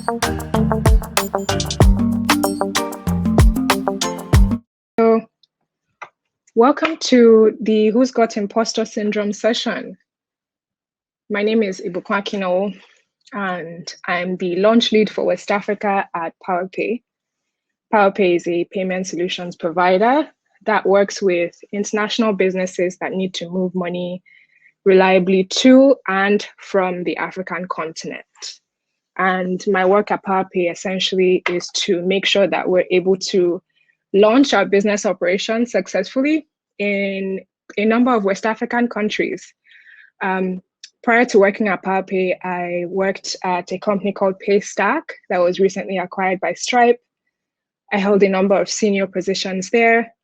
So, welcome to the Who's Got Imposter Syndrome session. My name is Ibukun Akinnawo, and I'm the launch lead for West Africa at pawaPay. pawaPay is a payment solutions provider that works with international businesses that need to move money reliably to and from the African continent. And my work at pawaPay essentially is to make sure that we're able to launch our business operations successfully in a number of West African countries. Prior to working at pawaPay, I worked at a company called Paystack that was recently acquired by Stripe. I held a number of senior positions there.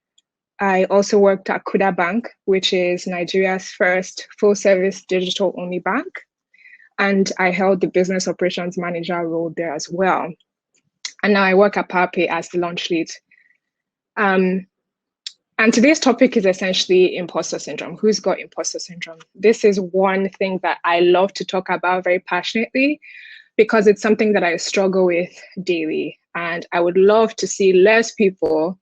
I also worked at Kuda Bank, which is Nigeria's first full-service digital-only bank. And I held the business operations manager role there as well. And now I work at pawaPay as the launch lead. And today's topic is essentially imposter syndrome. Who's got imposter syndrome? This is one thing that I love to talk about very passionately because it's something that I struggle with daily. And I would love to see less people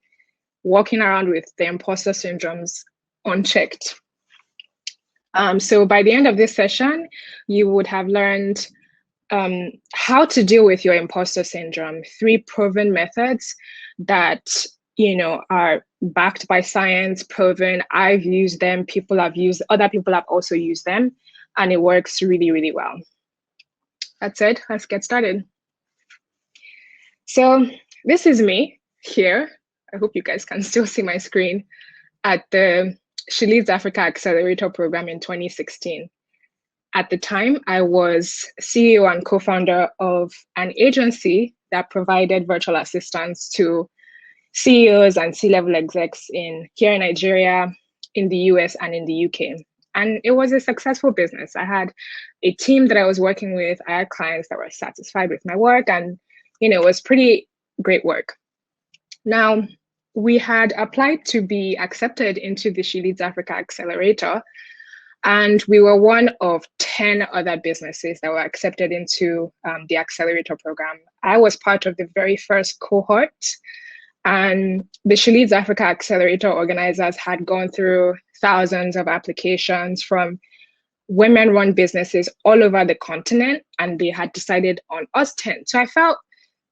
walking around with the imposter syndromes unchecked. So by the end of this session, you would have learned how to deal with your imposter syndrome, 3 proven methods that are backed by science, proven. I've used them, other people have also used them, and it works really, really well. That's it, let's get started. So this is me here. I hope you guys can still see my screen at the She Leads Africa Accelerator program in 2016. At the time, I was CEO and co-founder of an agency that provided virtual assistants to CEOs and C-level execs here in Nigeria, in the US, and in the UK. And it was a successful business. I had a team that I was working with. I had clients that were satisfied with my work, and it was pretty great work. Now, we had applied to be accepted into the She Leads Africa Accelerator, and we were one of 10 other businesses that were accepted into the accelerator program. I was part of the very first cohort, and the She Leads Africa Accelerator organizers had gone through thousands of applications from women-run businesses all over the continent, and they had decided on us 10. So I felt,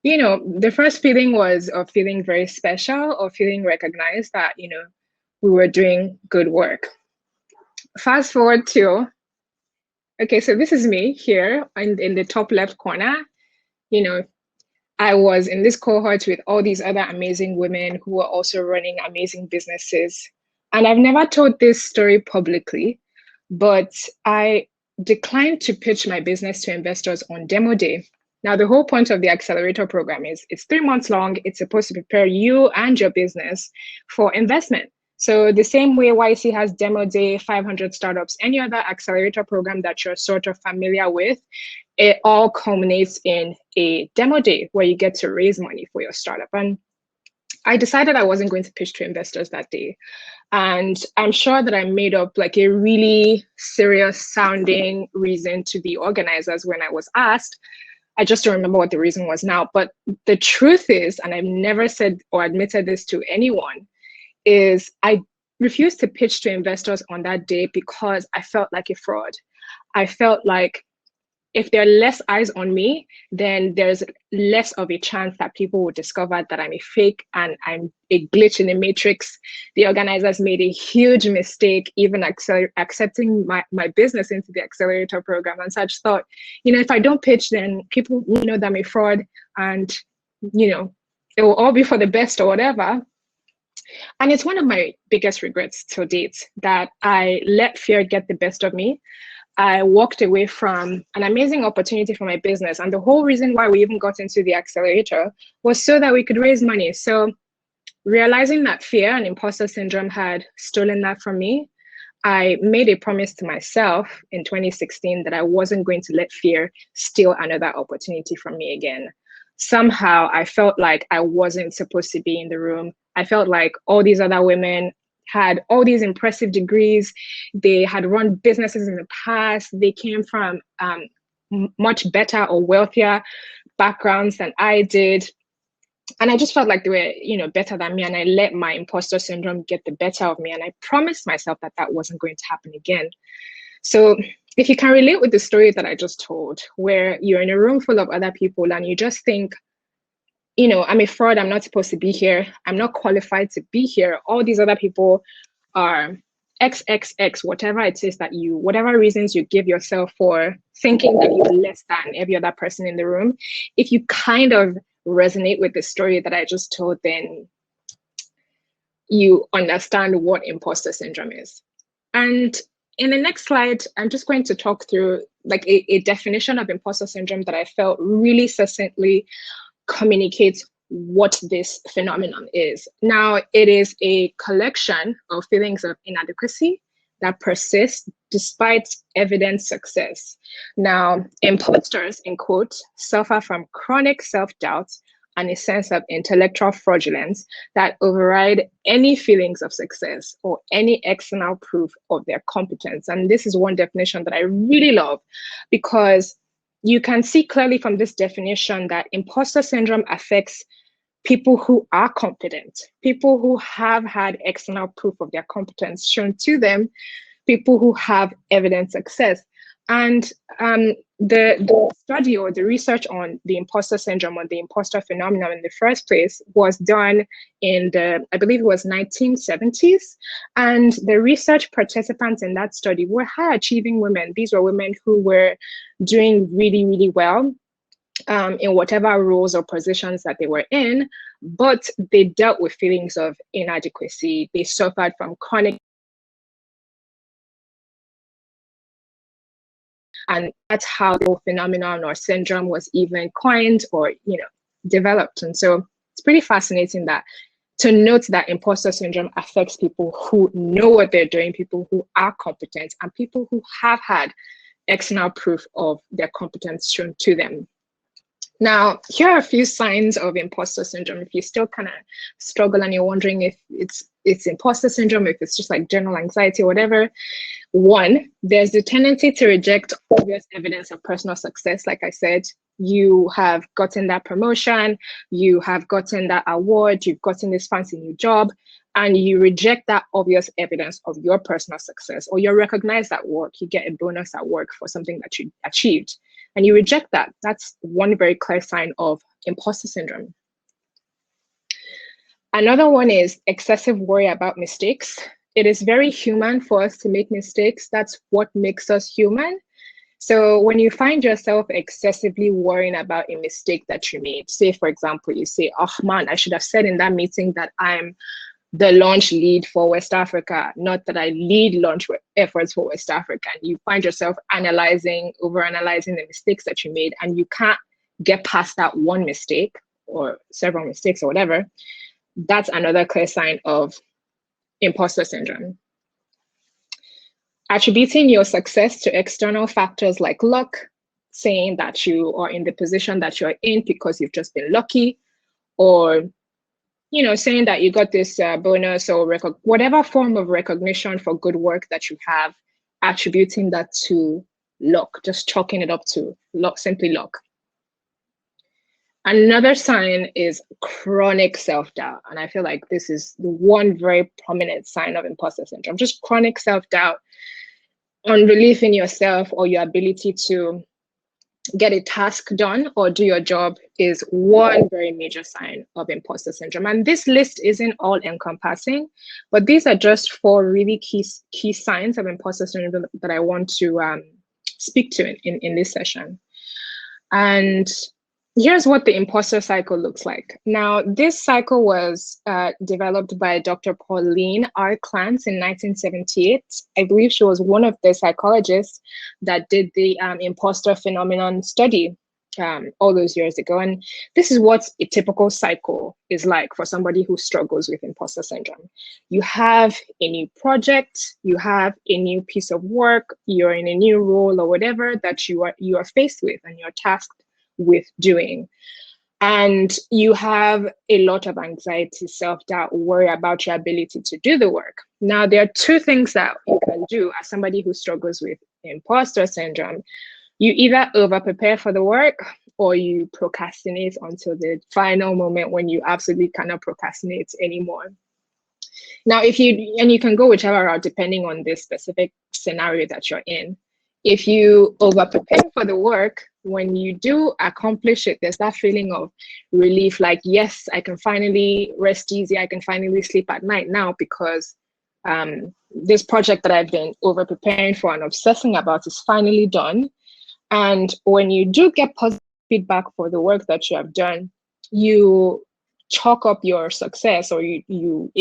the first feeling was of feeling very special, or feeling recognized that, we were doing good work. Fast forward to, okay, so this is me here in the top left corner. I was in this cohort with all these other amazing women who were also running amazing businesses. And I've never told this story publicly, but I declined to pitch my business to investors on demo day. Now, the whole point of the accelerator program is it's 3 months long. It's supposed to prepare you and your business for investment. So the same way YC has demo day, 500 startups, any other accelerator program that you're sort of familiar with, it all culminates in a demo day where you get to raise money for your startup. And I decided I wasn't going to pitch to investors that day. And I'm sure that I made up like a really serious sounding reason to the organizers when I was asked. I just don't remember what the reason was now. But the truth is, and I've never said or admitted this to anyone, is I refused to pitch to investors on that day because I felt like a fraud. I felt like if there are less eyes on me, then there's less of a chance that people will discover that I'm a fake and I'm a glitch in the matrix. The organizers made a huge mistake, even accepting my business into the accelerator program. And so I just thought, if I don't pitch, then people will know that I'm a fraud, and, it will all be for the best or whatever. And it's one of my biggest regrets to date that I let fear get the best of me. I walked away from an amazing opportunity for my business. And the whole reason why we even got into the accelerator was so that we could raise money. So realizing that fear and imposter syndrome had stolen that from me, I made a promise to myself in 2016 that I wasn't going to let fear steal another opportunity from me again. Somehow I felt like I wasn't supposed to be in the room. I felt like all these other women had all these impressive degrees. They had run businesses in the past. They came from much better or wealthier backgrounds than I did. And I just felt like they were, better than me. And I let my imposter syndrome get the better of me. And I promised myself that that wasn't going to happen again. So if you can relate with the story that I just told, where you're in a room full of other people and you just think, I'm a fraud, I'm not supposed to be here, I'm not qualified to be here. All these other people are XXX, whatever it is that whatever reasons you give yourself for thinking that you're less than every other person in the room. If you kind of resonate with the story that I just told, then you understand what imposter syndrome is. And in the next slide, I'm just going to talk through like a definition of imposter syndrome that I felt really succinctly communicates what this phenomenon is. Now, it is a collection of feelings of inadequacy that persist despite evident success. Now, imposters, in quotes, suffer from chronic self-doubt and a sense of intellectual fraudulence that override any feelings of success or any external proof of their competence. And this is one definition that I really love, because you can see clearly from this definition that imposter syndrome affects people who are competent, people who have had external proof of their competence shown to them, people who have evident success. And the study or the research on the imposter syndrome or the imposter phenomenon in the first place was done in I believe it was 1970s. And the research participants in that study were high achieving women. These were women who were doing really, really well in whatever roles or positions that they were in, but they dealt with feelings of inadequacy. They suffered from chronic. And that's how the whole phenomenon or syndrome was even coined or, developed. And so it's pretty fascinating that to note that imposter syndrome affects people who know what they're doing, people who are competent, and people who have had external proof of their competence shown to them. Now, here are a few signs of imposter syndrome. If you still kind of struggle and you're wondering if it's imposter syndrome, if it's just like general anxiety or whatever. One, there's the tendency to reject obvious evidence of personal success. Like I said, you have gotten that promotion, you have gotten that award, you've gotten this fancy new job, and you reject that obvious evidence of your personal success, or you're recognized at work, you get a bonus at work for something that you achieved, and you reject that. That's one very clear sign of imposter syndrome. Another one is excessive worry about mistakes. It is very human for us to make mistakes. That's what makes us human. So when you find yourself excessively worrying about a mistake that you made, say, for example, you say, oh man, I should have said in that meeting that I'm the launch lead for West Africa, not that I lead launch efforts for West Africa. And you find yourself overanalyzing the mistakes that you made, and you can't get past that one mistake or several mistakes or whatever. That's another clear sign of imposter syndrome. Attributing your success to external factors like luck, saying that you are in the position that you're in because you've just been lucky, or saying that you got this bonus or whatever form of recognition for good work that you have, attributing that to luck, just chalking it up to luck, simply luck. Another sign is chronic self-doubt. And I feel like this is the one very prominent sign of imposter syndrome, just chronic self-doubt, unbelief in yourself or your ability to get a task done or do your job is one very major sign of imposter syndrome. And this list isn't all encompassing, but these are just 4 really key signs of imposter syndrome that I want to speak to in this session. And here's what the imposter cycle looks like. Now, this cycle was developed by Dr. Pauline R. Clance in 1978. I believe she was one of the psychologists that did the imposter phenomenon study all those years ago. And this is what a typical cycle is like for somebody who struggles with imposter syndrome. You have a new project, you have a new piece of work, you're in a new role or whatever that you are faced with and you're tasked with doing. And you have a lot of anxiety, self-doubt, worry about your ability to do the work. Now, there are 2 things that you can do as somebody who struggles with imposter syndrome. You either over prepare for the work or you procrastinate until the final moment when you absolutely cannot procrastinate anymore. Now, if you, and you can go whichever route depending on the specific scenario that you're in. If you over prepare for the work, when you do accomplish it, there's that feeling of relief, like, yes, I can finally rest easy. I can finally sleep at night now because this project that I've been over preparing for and obsessing about is finally done. And when you do get positive feedback for the work that you have done, you chalk up your success, or you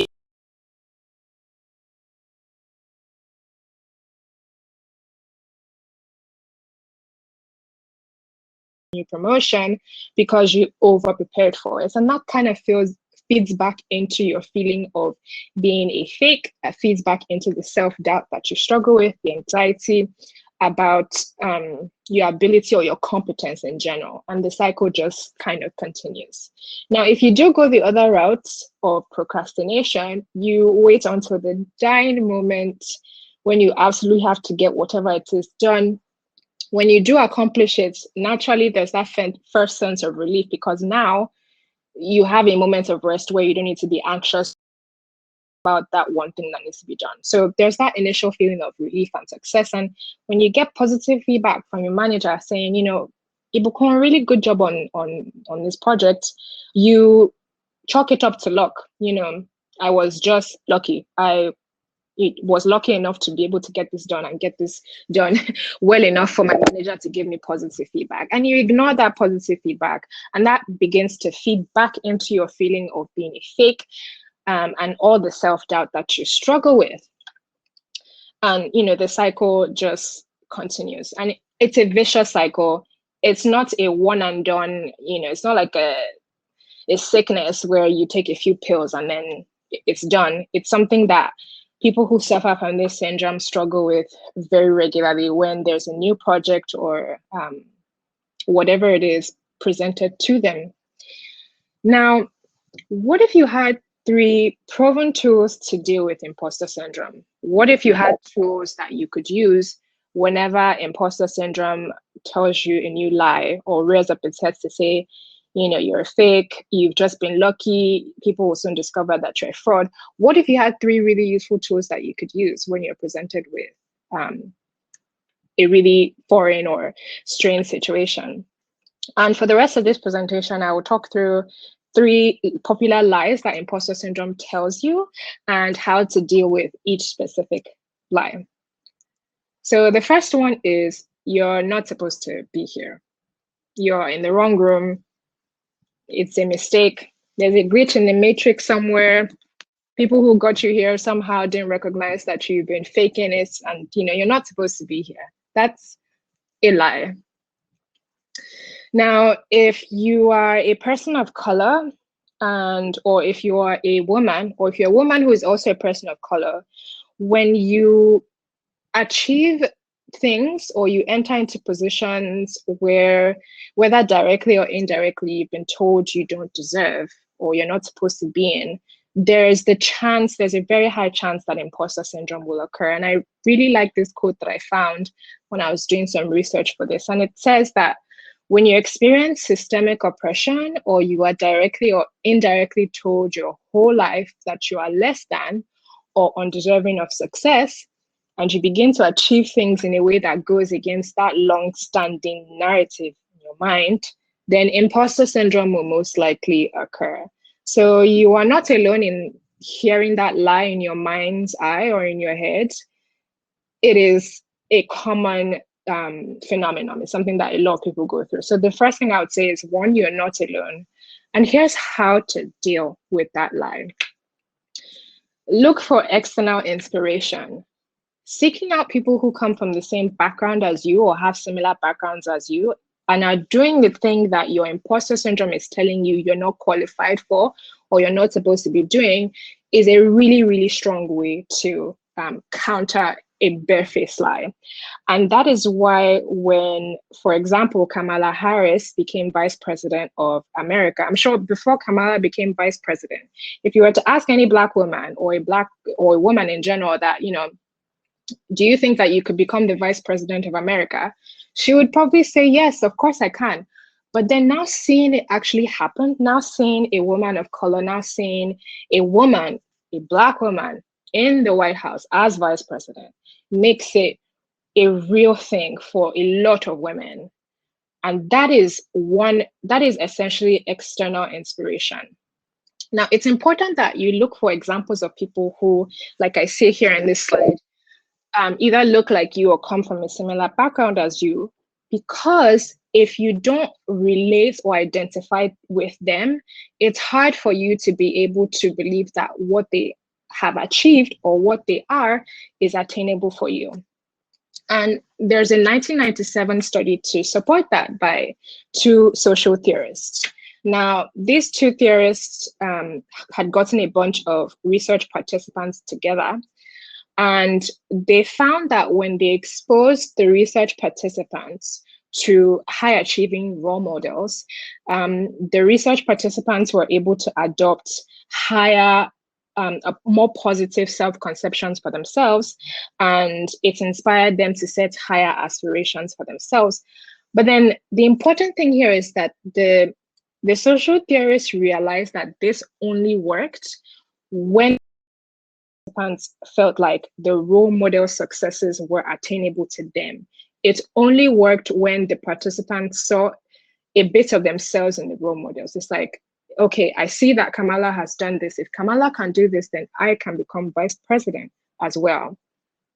new promotion because you over prepared for it. And that kind of feeds back into your feeling of being a fake, feeds back into the self-doubt that you struggle with, the anxiety about your ability or your competence in general. And the cycle just kind of continues. Now, if you do go the other route of procrastination, you wait until the dying moment when you absolutely have to get whatever it is done. When you do accomplish it, naturally there's that first sense of relief because now you have a moment of rest where you don't need to be anxious about that one thing that needs to be done. So there's that initial feeling of relief and success. And when you get positive feedback from your manager saying, you know, Ibukun, really good job on this project, you chalk it up to luck. You know, I was just lucky. It was lucky enough to be able to get this done and get this done well enough for my manager to give me positive feedback. And you ignore that positive feedback, and that begins to feed back into your feeling of being a fake, and all the self-doubt that you struggle with. And, you know, the cycle just continues. And it's a vicious cycle. It's not a one and done, you know, it's not like a sickness where you take a few pills and then it's done. It's something that people who suffer from this syndrome struggle with very regularly when there's a new project or whatever it is presented to them. Now, what if you had 3 proven tools to deal with imposter syndrome? What if you had tools that you could use whenever imposter syndrome tells you a new lie or rears up its head to say, you know, you're a fake, you've just been lucky, people will soon discover that you're a fraud? What if you had 3 really useful tools that you could use when you're presented with a really foreign or strange situation? And for the rest of this presentation, I will talk through 3 popular lies that imposter syndrome tells you and how to deal with each specific lie. So the first one is, you're not supposed to be here. You're in the wrong room. It's a mistake. There's a glitch in the matrix somewhere. People who got you here somehow didn't recognize that you've been faking it, and you know, you're not supposed to be here. That's a lie. Now, if you are a person of color, or if you are a woman, or if you're a woman who is also a person of color, when you achieve things or you enter into positions where, whether directly or indirectly, you've been told you don't deserve or you're not supposed to be in, there's a very high chance that imposter syndrome will occur. And I really like this quote that I found when I was doing some research for this. And it says that when you experience systemic oppression, or you are directly or indirectly told your whole life that you are less than or undeserving of success, and you begin to achieve things in a way that goes against that long-standing narrative in your mind, then imposter syndrome will most likely occur. So you are not alone in hearing that lie in your mind's eye or in your head. It is a common phenomenon. It's something that a lot of people go through. So the first thing I would say is, 1, you're not alone. And here's how to deal with that lie. Look for external inspiration. Seeking out people who come from the same background as you or have similar backgrounds as you and are doing the thing that your imposter syndrome is telling you you're not qualified for or you're not supposed to be doing is a really, really strong way to counter a barefaced lie. And that is why when, for example, Kamala Harris became Vice President of America, I'm sure before Kamala became Vice President, if you were to ask any Black woman or a woman in general that, you know, do you think that you could become the Vice President of America? She would probably say, yes, of course I can. But then now seeing it actually happen, now seeing a woman of color, now seeing a woman, a Black woman in the White House as vice president makes it a real thing for a lot of women. And that is essentially external inspiration. Now, it's important that you look for examples of people who, like I say here in this slide, either look like you or come from a similar background as you, because if you don't relate or identify with them, it's hard for you to be able to believe that what they have achieved or what they are is attainable for you. And there's a 1997 study to support that by two social theorists. Now, these two theorists had gotten a bunch of research participants together, and they found that when they exposed the research participants to high achieving role models, the research participants were able to adopt higher, more positive self-conceptions for themselves, and it inspired them to set higher aspirations for themselves. But then the important thing here is that the social theorists realized that this only worked when participants felt like the role model successes were attainable to them. It only worked when the participants saw a bit of themselves in the role models. It's like, okay, I see that Kamala has done this. If Kamala can do this, then I can become vice president as well.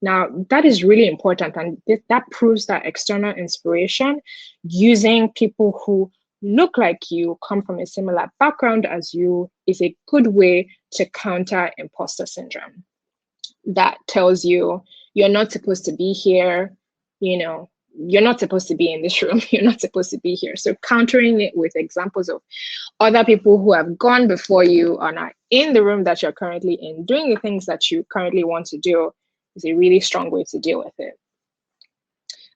Now, that is really important. And that proves that external inspiration, using people who look like you, come from a similar background as you, is a good way to counter imposter syndrome. That tells you you're not supposed to be here, you're not supposed to be in this room, you're not supposed to be here. So countering it with examples of other people who have gone before you and are in the room that you're currently in, doing the things that you currently want to do, is a really strong way to deal with it.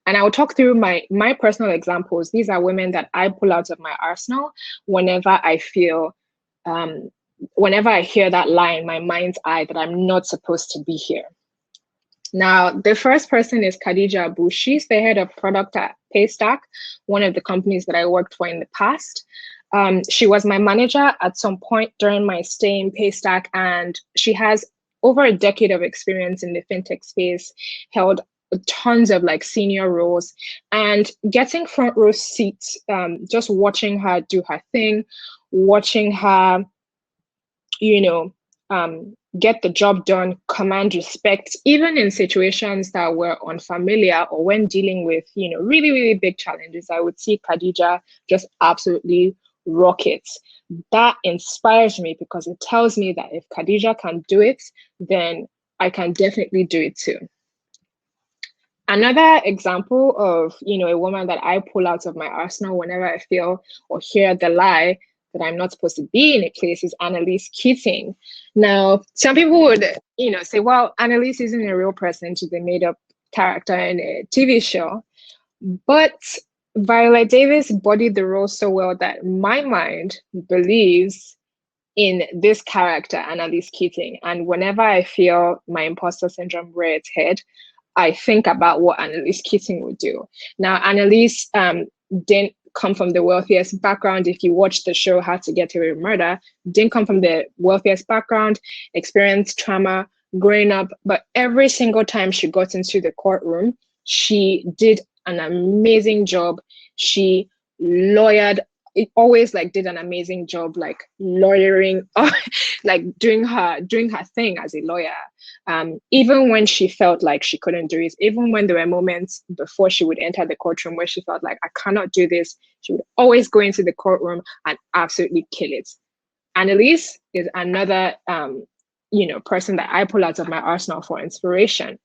And I will talk through my personal examples. These are women that I pull out of my arsenal whenever I feel, whenever I hear that lie in my mind's eye that I'm not supposed to be here. Now, the first person is Khadija Abu. She's the head of product at Paystack, one of the companies that I worked for in the past. She was my manager at some point during my stay in Paystack, and she has over a decade of experience in the fintech space, held tons of like senior roles, and getting front row seats, just watching her do her thing, watching her, get the job done, command respect, even in situations that were unfamiliar or when dealing with, really, really big challenges. I would see Khadija just absolutely rock it. That inspires me because it tells me that if Khadija can do it, then I can definitely do it too. Another example of, a woman that I pull out of my arsenal whenever I feel or hear the lie that I'm not supposed to be in a place is Annalise Keating. Now, some people would, say, well, Annalise isn't a real person. She's a made-up character in a TV show. But Viola Davis embodied the role so well that my mind believes in this character, Annalise Keating. And whenever I feel my imposter syndrome rear its head, I think about what Annalise Keating would do. Now, Annalise didn't come from the wealthiest background. If you watch the show How to Get Away with Murder, didn't come from the wealthiest background, experienced trauma growing up, but every single time she got into the courtroom, she did an amazing job. She lawyered, it always did an amazing job, lawyering, like doing her thing as a lawyer. Even when she felt like she couldn't do it, even when there were moments before she would enter the courtroom where she felt like, I cannot do this, she would always go into the courtroom and absolutely kill it. Annalise is another, person that I pull out of my arsenal for inspiration.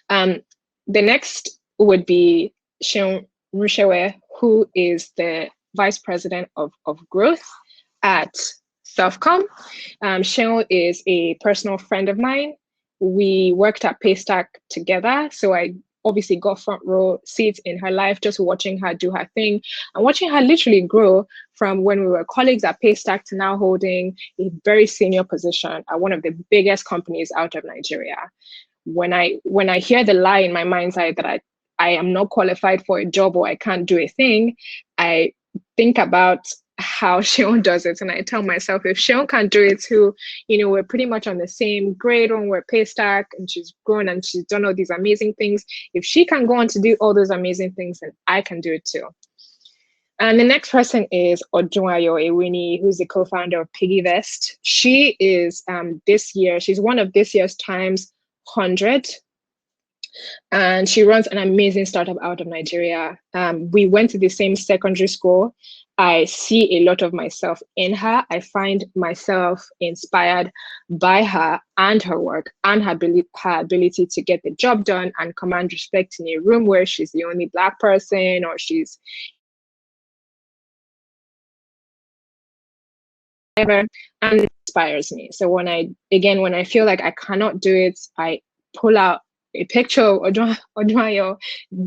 The next would be Seun Rushewe, who is the Vice President of Growth at Selfcom. Seun is a personal friend of mine. We worked at Paystack together, so I obviously got front row seats in her life, just watching her do her thing and watching her literally grow from when we were colleagues at Paystack to now holding a very senior position at one of the biggest companies out of Nigeria. When I hear the lie in my mind's eye that I am not qualified for a job or I can't do a thing, I think about how Shion does it. And I tell myself, if Shion can't do it, who, we're pretty much on the same grade when we're pay stack, and she's grown and she's done all these amazing things. If she can go on to do all those amazing things, then I can do it too. And the next person is Odunayo Ewini, who's the co-founder of PiggyVest. She is she's one of this year's Times 100. And she runs an amazing startup out of Nigeria. We went to the same secondary school. I see a lot of myself in her. I find myself inspired by her and her work and her ability to get the job done and command respect in a room where she's the only Black person, or she's never, and it inspires me. So when I feel like I cannot do it, I pull out a picture of Odunayo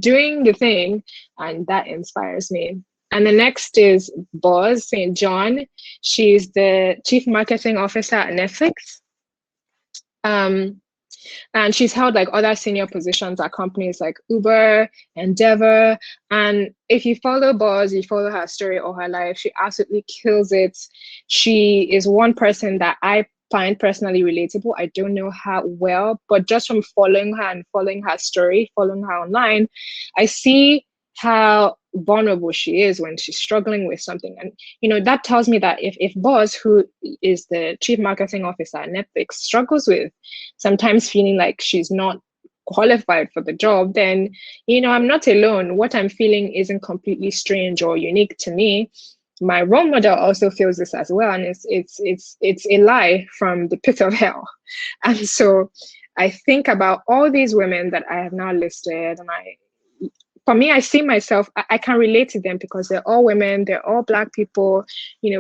doing the thing, and that inspires me. And the next is Boz St. John. She's the Chief Marketing Officer at Netflix. And she's held like other senior positions at companies like Uber, Endeavor. And if you follow Boz, you follow her story or her life, she absolutely kills it. She is one person that I find personally relatable. I don't know her well, but just from following her and following her story, following her online, I see how vulnerable she is when she's struggling with something. And that tells me that if Boz, who is the Chief Marketing Officer at Netflix, struggles with sometimes feeling like she's not qualified for the job, then I'm not alone. What I'm feeling isn't completely strange or unique to me. My role model also feels this as well, and it's a lie from the pit of hell. And so I think about all these women that I have now listed, and for me, I see myself, I can relate to them because they're all women, they're all Black people,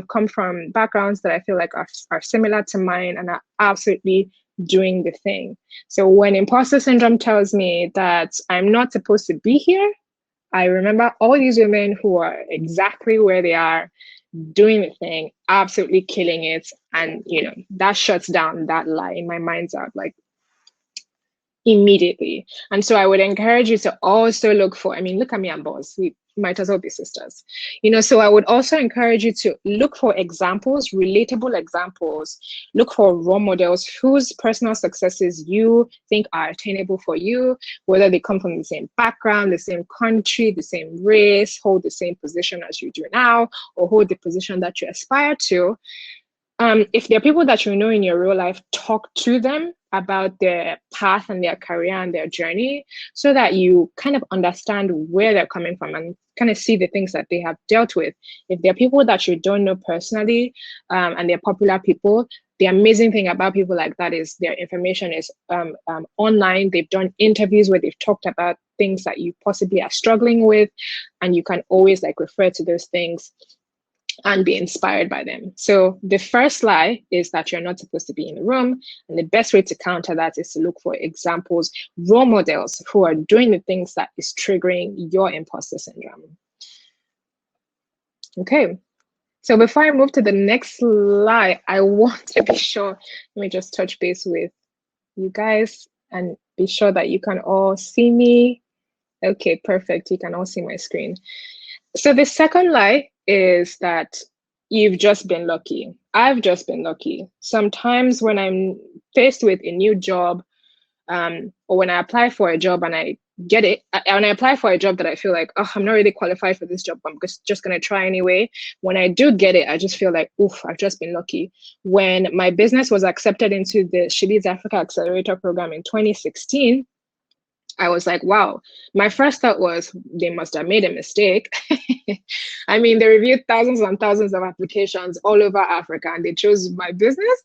come from backgrounds that I feel like are similar to mine and are absolutely doing the thing. So when imposter syndrome tells me that I'm not supposed to be here, I remember all these women who are exactly where they are, doing the thing, absolutely killing it. And, that shuts down that lie in my mind's eye, like immediately. And so I would encourage you to also look for, look at me and Boz, we might as well be sisters. So I would also encourage you to look for examples, relatable examples, look for role models whose personal successes you think are attainable for you, whether they come from the same background, the same country, the same race, hold the same position as you do now, or hold the position that you aspire to. If there are people that you know in your real life, talk to them about their path and their career and their journey so that you kind of understand where they're coming from and kind of see the things that they have dealt with. If there are people that you don't know personally and they're popular people, the amazing thing about people like that is their information is online. They've done interviews where they've talked about things that you possibly are struggling with, and you can always refer to those things and be inspired by them. So the first lie is that you're not supposed to be in the room. And the best way to counter that is to look for examples, role models who are doing the things that is triggering your imposter syndrome. Okay. So before I move to the next lie, I want to be sure, let me just touch base with you guys and be sure that you can all see me. Okay, perfect. You can all see my screen. So the second lie is that you've just been lucky. I've just been lucky. Sometimes when I'm faced with a new job, or when I apply for a job and I get it, and I apply for a job that I feel like, oh, I'm not really qualified for this job, but I'm just going to try anyway. When I do get it, I just feel like, oof, I've just been lucky. When my business was accepted into the She Leads Africa Accelerator program in 2016, I was like, wow. My first thought was they must have made a mistake. They reviewed thousands and thousands of applications all over Africa and they chose my business.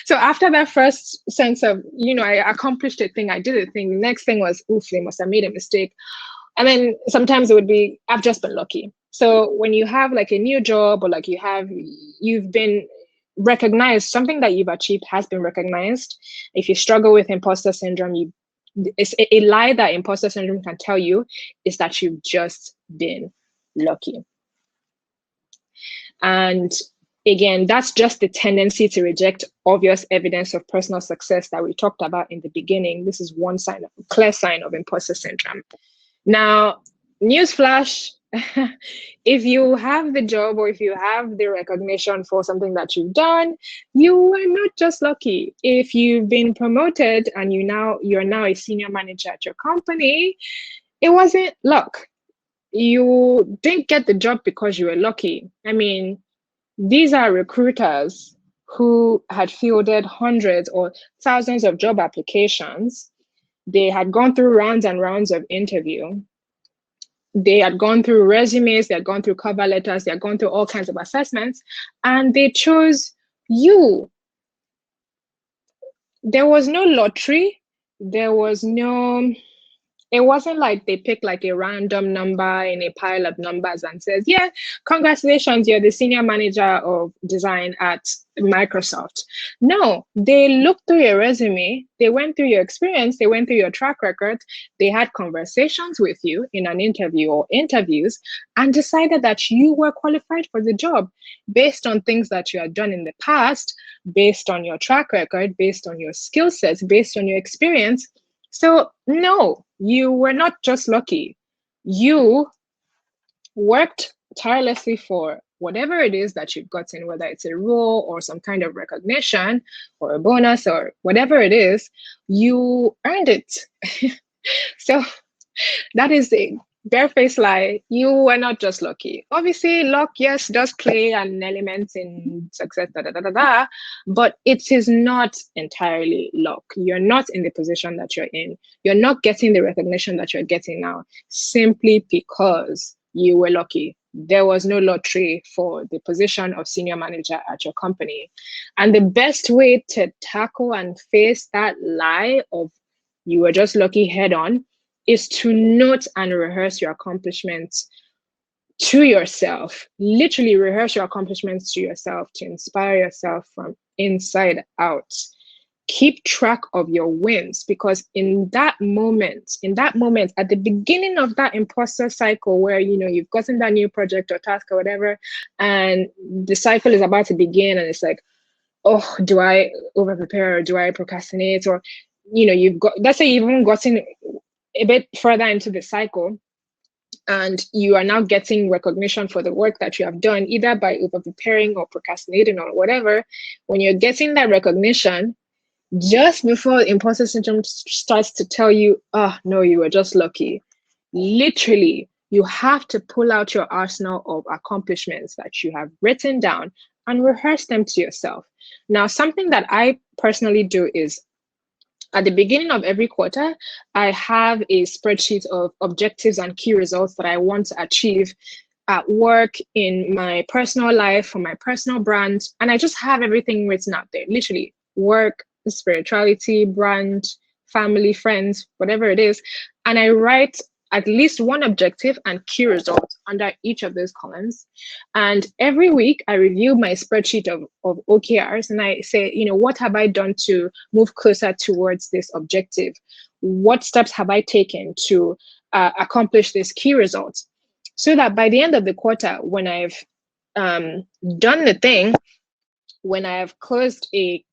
So after that first sense of, I accomplished a thing, I did a thing. The next thing was, oof, they must have made a mistake. And then sometimes it would be, I've just been lucky. So when you have a new job or you've been recognized, something that you've achieved has been recognized. If you struggle with imposter syndrome, it's a lie that imposter syndrome can tell you is that you've just been lucky. And again, that's just the tendency to reject obvious evidence of personal success that we talked about in the beginning. This is one clear sign of imposter syndrome. Now, newsflash, if you have the job or if you have the recognition for something that you've done, you are not just lucky. If you've been promoted and you're now a senior manager at your company, it wasn't luck. You didn't get the job because you were lucky. I mean, these are recruiters who had fielded hundreds or thousands of job applications. They had gone through rounds and rounds of interview. They had gone through resumes, they had gone through cover letters, they had gone through all kinds of assessments, and they chose you. There was no lottery. There was no It wasn't like they picked like a random number in a pile of numbers and says, yeah, congratulations, you're the senior manager of design at Microsoft. No, they looked through your resume, they went through your experience, they went through your track record, they had conversations with you in an interview or interviews and decided that you were qualified for the job based on things that you had done in the past, based on your track record, based on your skill sets, based on your experience. So no, you were not just lucky. You worked tirelessly for whatever it is that you've gotten, whether it's a role or some kind of recognition or a bonus or whatever it is, you earned it. So that is a barefaced lie. You were not just lucky. Obviously, luck, yes, does play an element in success, but it is not entirely luck. You're not in the position that you're in. You're not getting the recognition that you're getting now simply because you were lucky. There was no lottery for the position of senior manager at your company. And the best way to tackle and face that lie of you were just lucky head on is to note and rehearse your accomplishments to yourself. Literally rehearse your accomplishments to yourself to inspire yourself from inside out. Keep track of your wins, because in that moment, at the beginning of that imposter cycle where you've gotten that new project or task or whatever, and the cycle is about to begin, and it's like, oh, do I over prepare or do I procrastinate? Or you've got, let's say you've even gotten a bit further into the cycle and you are now getting recognition for the work that you have done, either by over preparing or procrastinating or whatever. When you're getting that recognition, just before imposter syndrome starts to tell you, oh no, you were just lucky, literally you have to pull out your arsenal of accomplishments that you have written down and rehearse them to yourself. Now, something that I personally do is, at the beginning of every quarter, I have a spreadsheet of objectives and key results that I want to achieve at work, in my personal life, for my personal brand. And I just have everything written out there, literally work, spirituality, brand, family, friends, whatever it is. And I write at least one objective and key result under each of those columns. And every week I review my spreadsheet of OKRs and I say, what have I done to move closer towards this objective? What steps have I taken to accomplish this key result? So that by the end of the quarter, when I've done the thing, when I have closed a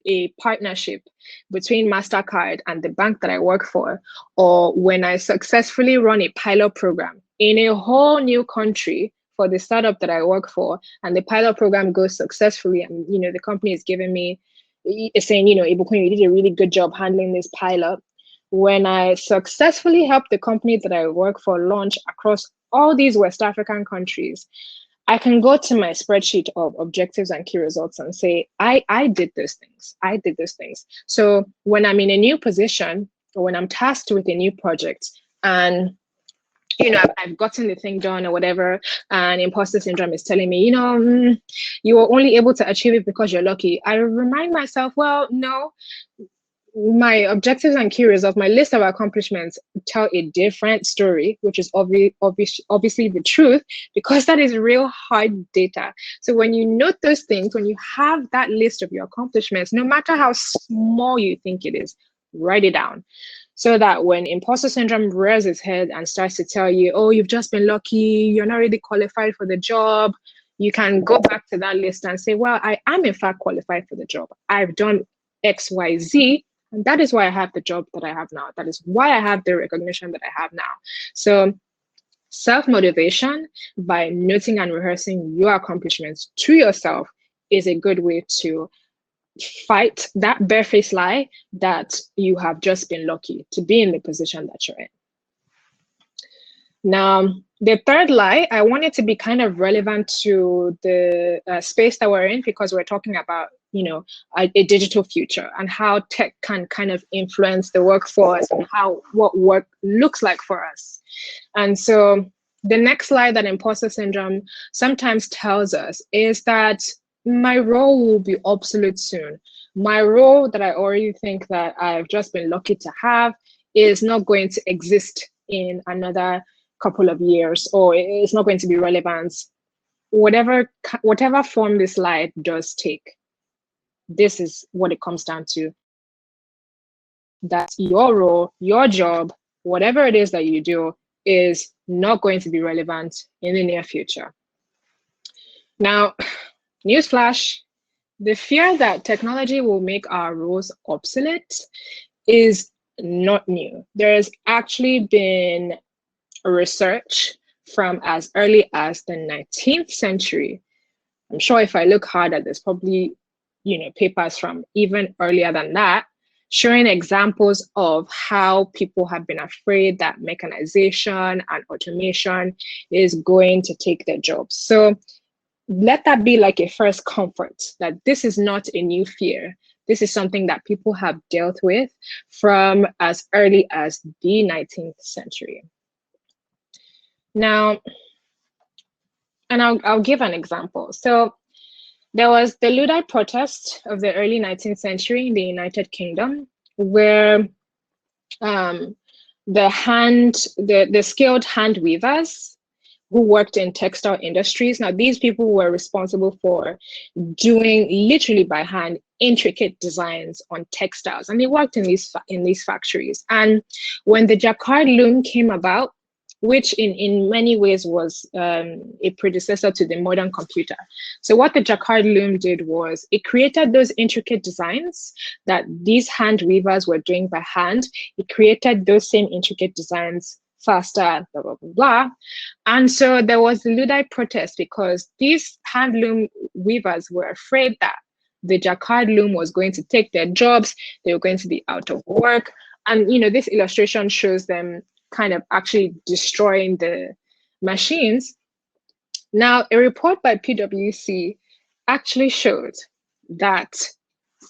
partnership between MasterCard and the bank that I work for, or when I successfully run a pilot program in a whole new country for the startup that I work for, and the pilot program goes successfully, and the company is giving me, saying, Ibukun, you did a really good job handling this pilot. When I successfully help the company that I work for launch across all these West African countries, I can go to my spreadsheet of objectives and key results and say, I did those things. I did those things. So when I'm in a new position, or when I'm tasked with a new project, and I've gotten the thing done or whatever, and imposter syndrome is telling me, you were only able to achieve it because you're lucky, I remind myself, well, no, my objectives and key results, my list of accomplishments tell a different story, which is obviously the truth, because that is real hard data. So when you note those things, when you have that list of your accomplishments, no matter how small you think it is, write it down. So that when imposter syndrome rears its head and starts to tell you, oh, you've just been lucky, you're not really qualified for the job, you can go back to that list and say, well, I am in fact qualified for the job. I've done X, Y, Z, And that is why I have the job that I have now. That is why I have the recognition that I have now. So self-motivation by noting and rehearsing your accomplishments to yourself is a good way to fight that barefaced lie that you have just been lucky to be in the position that you're in. Now, the third lie, I want it to be kind of relevant to the space that we're in, because we're talking about, a digital future and how tech can kind of influence the workforce and what work looks like for us. And so the next lie that imposter syndrome sometimes tells us is that my role will be obsolete soon. My role that I already think that I've just been lucky to have is not going to exist in another couple of years, or it's not going to be relevant. Whatever form this lie does take, this is what it comes down to. That your role, your job, whatever it is that you do, is not going to be relevant in the near future. Now, newsflash, the fear that technology will make our roles obsolete is not new. There has actually been research from as early as the 19th century. I'm sure if I look harder, there's probably, papers from even earlier than that, showing examples of how people have been afraid that mechanization and automation is going to take their jobs. So let that be like a first comfort, that this is not a new fear. This is something that people have dealt with from as early as the 19th century. Now, and I'll give an example. So there was the Luddite protest of the early 19th century in the United Kingdom, where the skilled hand weavers who worked in textile industries. Now, these people were responsible for doing literally by hand intricate designs on textiles, and they worked in these factories. And when the jacquard loom came about, which in many ways was a predecessor to the modern computer. So what the jacquard loom did was it created those intricate designs that these hand weavers were doing by hand. It created those same intricate designs faster, blah, blah, blah, blah. And so there was the Luddite protest because these hand loom weavers were afraid that the jacquard loom was going to take their jobs. They were going to be out of work. And, this illustration shows them kind of actually destroying the machines. Now, a report by PwC actually showed that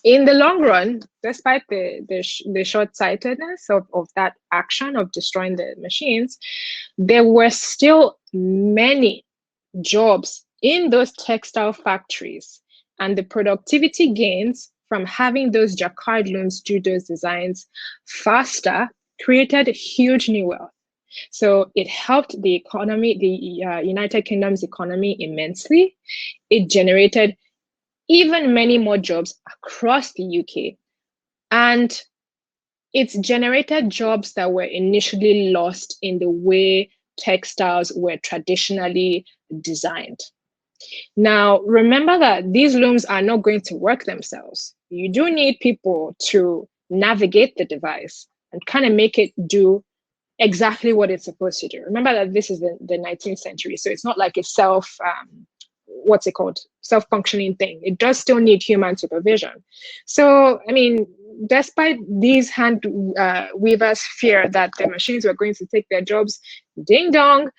in the long run, despite the short-sightedness of that action of destroying the machines, there were still many jobs in those textile factories, and the productivity gains from having those jacquard looms do those designs faster created huge new wealth. So it helped the economy, the United Kingdom's economy immensely. It generated even many more jobs across the UK. And it's generated jobs that were initially lost in the way textiles were traditionally designed. Now, remember that these looms are not going to work themselves. You do need people to navigate the device and kind of make it do exactly what it's supposed to do. Remember that this is the 19th century, so it's not like a self-functioning thing. It does still need human supervision. So, despite these hand weavers' fear that the machines were going to take their jobs, ding dong,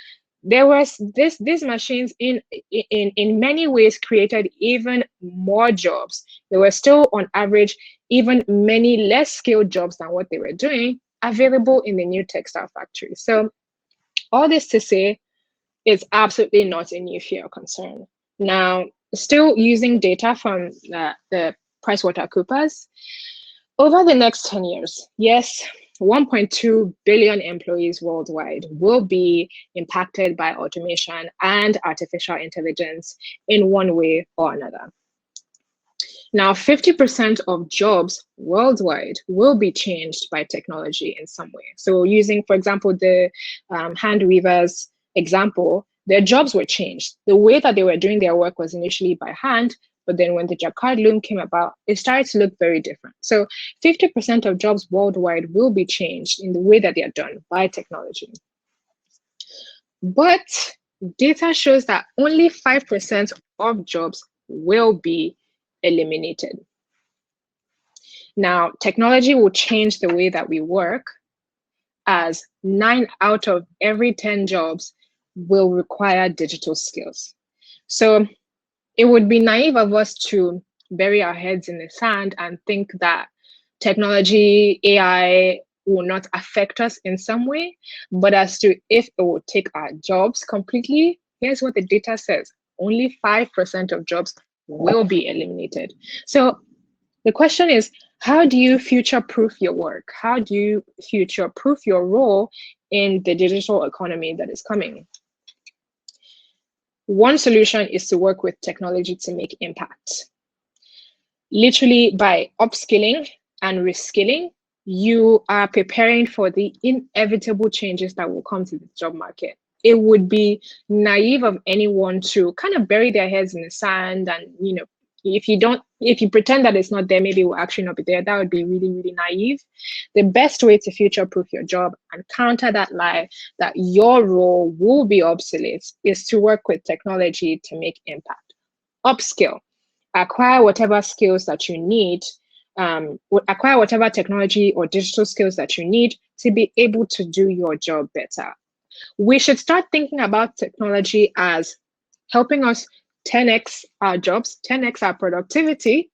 there was these machines in many ways created even more jobs. There were still on average even many less skilled jobs than what they were doing available in the new textile factory. So all this to say, it's absolutely not a new fear or concern. Now, still using data from the PricewaterhouseCoopers, over the next 10 years, yes, 1.2 billion employees worldwide will be impacted by automation and artificial intelligence in one way or another. Now, 50% of jobs worldwide will be changed by technology in some way. So using, for example, the hand weavers example, their jobs were changed. The way that they were doing their work was initially by hand. But then when the Jacquard loom came about, it started to look very different. So 50% of jobs worldwide will be changed in the way that they are done by technology. But data shows that only 5% of jobs will be eliminated. Now, technology will change the way that we work, as 9 out of every 10 jobs will require digital skills. So it would be naive of us to bury our heads in the sand and think that technology, AI will not affect us in some way. But as to if it will take our jobs completely, here's what the data says. Only 5% of jobs will be eliminated. So the question is, how do you future-proof your work? How do you future-proof your role in the digital economy that is coming? One solution is to work with technology to make impact. Literally, by upskilling and reskilling, you are preparing for the inevitable changes that will come to the job market. It would be naive of anyone to kind of bury their heads in the sand and, if you pretend that it's not there, maybe it will actually not be there. That would be really, really naive. The best way to future-proof your job and counter that lie that your role will be obsolete is to work with technology to make impact. Upskill, acquire whatever skills that you need, acquire whatever technology or digital skills that you need to be able to do your job better. We should start thinking about technology as helping us 10x our jobs, 10x our productivity,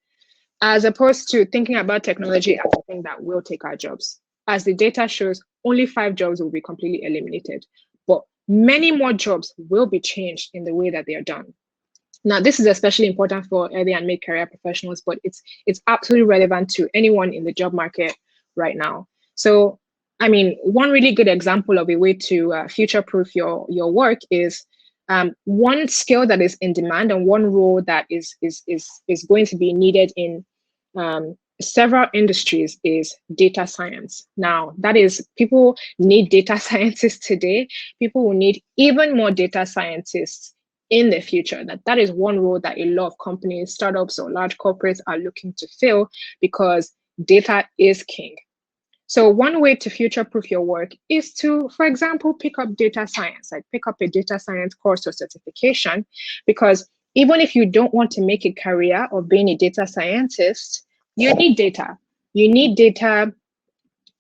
as opposed to thinking about technology as a thing that will take our jobs. As the data shows, only 5 jobs will be completely eliminated, but many more jobs will be changed in the way that they are done. Now, this is especially important for early and mid-career professionals, but it's absolutely relevant to anyone in the job market right now. So, I mean, one really good example of a way to future-proof your work is one skill that is in demand and one role that is going to be needed in several industries is data science. Now, that is, people need data scientists today. People will need even more data scientists in the future. That is one role that a lot of companies, startups, or large corporates are looking to fill because data is king. So one way to future-proof your work is to, for example, pick up data science, like pick up a data science course or certification, because even if you don't want to make a career of being a data scientist, you need data. You need data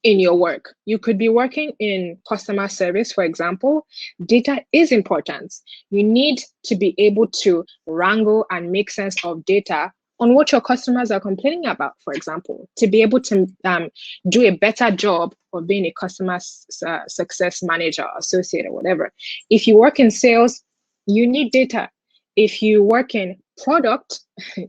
in your work. You could be working in customer service, for example. Data is important. You need to be able to wrangle and make sense of data on what your customers are complaining about, for example, to be able to do a better job of being a customer success manager, associate, or whatever. If you work in sales, you need data. If you work in product,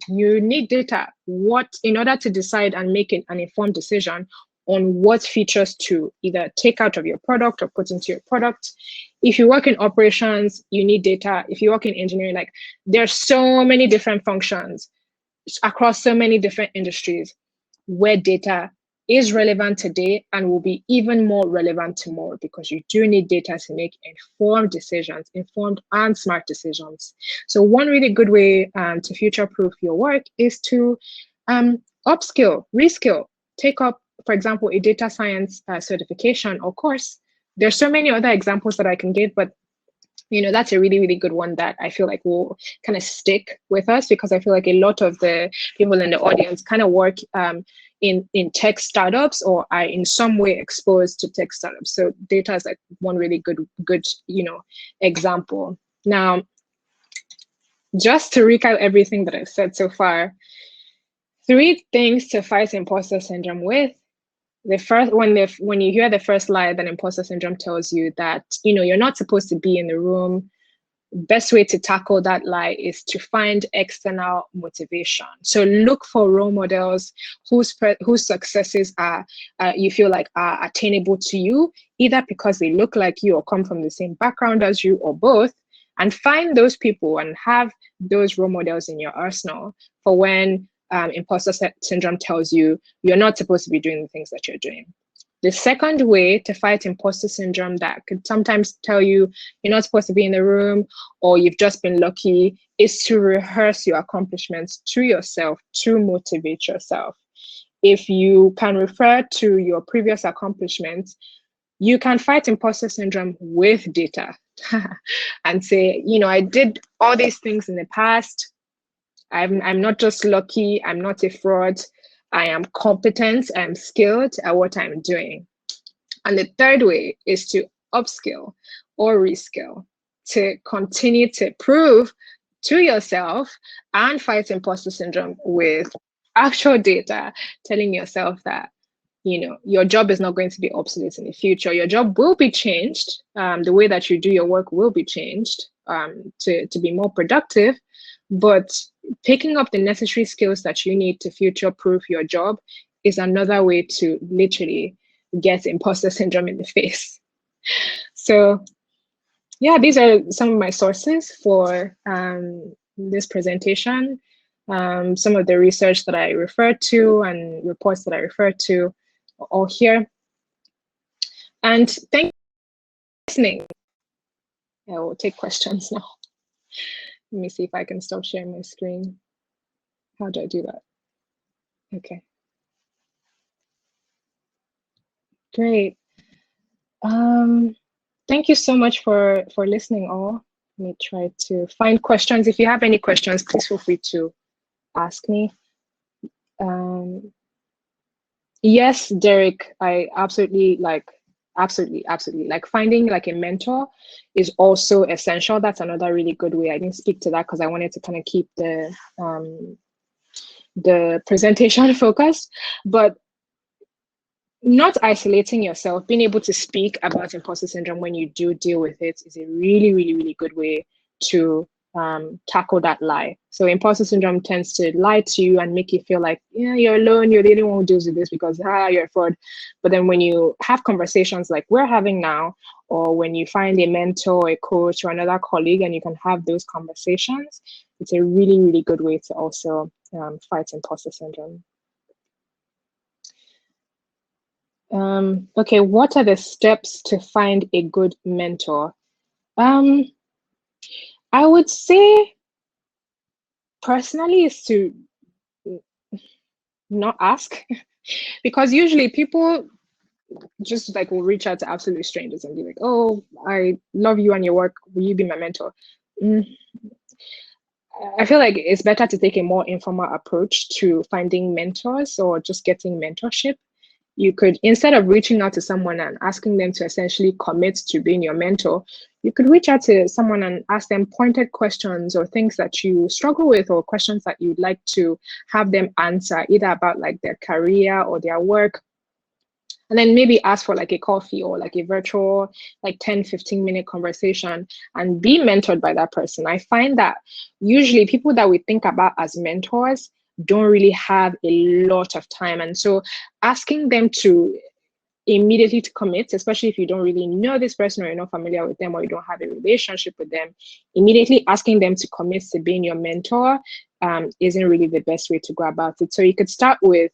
you need data. In order to decide and make an informed decision on what features to either take out of your product or put into your product. If you work in operations, you need data. If you work in engineering, like there's so many different functions across so many different industries where data is relevant today and will be even more relevant tomorrow, because you do need data to make informed decisions, informed and smart decisions. So one really good way to future-proof your work is to upskill, reskill, take up, for example, a data science certification or course. There's so many other examples that I can give, but that's a really, really good one that I feel like will kind of stick with us, because I feel like a lot of the people in the audience kind of work in tech startups or are in some way exposed to tech startups. So data is like one really good example. Now, just to recap everything that I've said so far, 3 things to fight imposter syndrome with. The first, when you hear the first lie that imposter syndrome tells you that you're not supposed to be in the room, best way to tackle that lie is to find external motivation. So look for role models whose successes are you feel like are attainable to you, either because they look like you or come from the same background as you, or both, and find those people and have those role models in your arsenal for when imposter syndrome tells you you're not supposed to be doing the things that you're doing. The second way to fight imposter syndrome that could sometimes tell you you're not supposed to be in the room or you've just been lucky is to rehearse your accomplishments to yourself to motivate yourself. If you can refer to your previous accomplishments, you can fight imposter syndrome with data and say, I did all these things in the past. I'm not just lucky. I'm not a fraud. I am competent. I'm skilled at what I'm doing. And the third way is to upskill or reskill to continue to prove to yourself and fight imposter syndrome with actual data, telling yourself that your job is not going to be obsolete in the future. Your job will be changed. The way that you do your work will be changed to be more productive. But picking up the necessary skills that you need to future-proof your job is another way to literally get imposter syndrome in the face. So yeah, these are some of my sources for this presentation. Some of the research that I refer to and reports that I refer to are all here. And thank you for listening. I will take questions now. Let me see if I can stop sharing my screen. How do I do that? Okay. Great. Thank you so much for listening all. Let me try to find questions. If you have any questions, please feel free to ask me. Yes, Derek, I absolutely like finding like a mentor is also essential. That's another really good way. I didn't speak to that because I wanted to kind of keep the presentation focused, but not isolating yourself, being able to speak about imposter syndrome when you do deal with it is a really, really, really good way to tackle that lie. So imposter syndrome tends to lie to you and make you feel like, yeah, you're alone, you're the only one who deals with this because you're a fraud. But then when you have conversations like we're having now, or when you find a mentor, a coach, or another colleague, and you can have those conversations, it's a really, really good way to also fight imposter syndrome. Okay, what are the steps to find a good mentor? I would say personally is to not ask because usually people just like will reach out to absolute strangers and be like, oh, I love you and your work. Will you be my mentor? I feel like it's better to take a more informal approach to finding mentors or just getting mentorship. You could, instead of reaching out to someone and asking them to essentially commit to being your mentor, you could reach out to someone and ask them pointed questions or things that you struggle with or questions that you'd like to have them answer, either about like their career or their work. And then maybe ask for like a coffee or like a virtual like 10-15 minute conversation and be mentored by that person. I find that usually people that we think about as mentors don't really have a lot of time. And so asking them to immediately to commit, especially if you don't really know this person or you're not familiar with them or you don't have a relationship with them, immediately asking them to commit to being your mentor isn't really the best way to go about it. So you could start with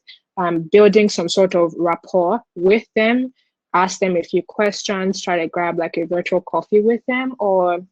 building some sort of rapport with them, ask them a few questions, try to grab like a virtual coffee with them or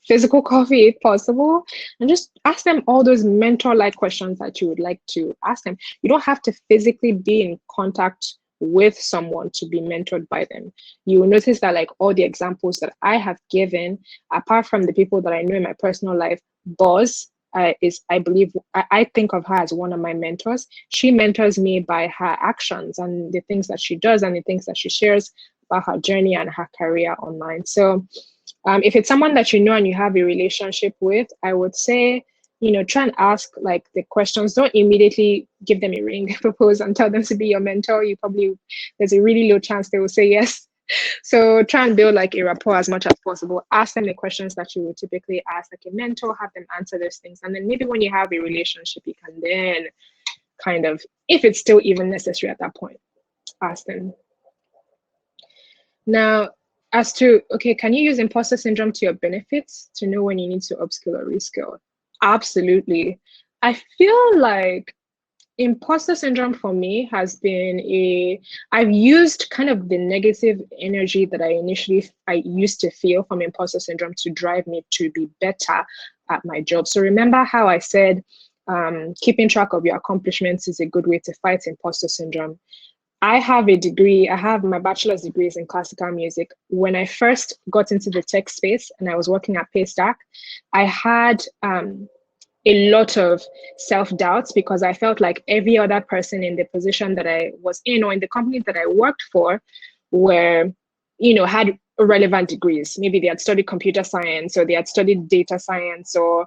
physical coffee if possible, and just ask them all those mentor-like questions that you would like to ask them. You don't have to physically be in contact with someone to be mentored by them. You will notice that like all the examples that I have given, apart from the people that I know in my personal life, Boz I believe I think of her as one of my mentors. She mentors me by her actions and the things that she does and the things that she shares about her journey and her career online. So if it's someone that you know and you have a relationship with, I would say, try and ask like the questions. Don't immediately give them a ring, propose and tell them to be your mentor. There's a really low chance they will say yes. So try and build like a rapport as much as possible. Ask them the questions that you would typically ask like a mentor, have them answer those things. And then maybe when you have a relationship, you can then kind of, if it's still even necessary at that point, ask them. Now, as to, okay, can you use imposter syndrome to your benefits to know when you need to upskill or reskill? Absolutely. I feel like Imposter syndrome for me has been I've used kind of the negative energy that I used to feel from imposter syndrome to drive me to be better at my job. So remember how I said keeping track of your accomplishments is a good way to fight imposter syndrome. I have a degree, I have my bachelor's degrees in classical music. When I first got into the tech space and I was working at Paystack, I had a lot of self-doubts because I felt like every other person in the position that I was in or in the company that I worked for were, had relevant degrees. Maybe they had studied computer science or they had studied data science or,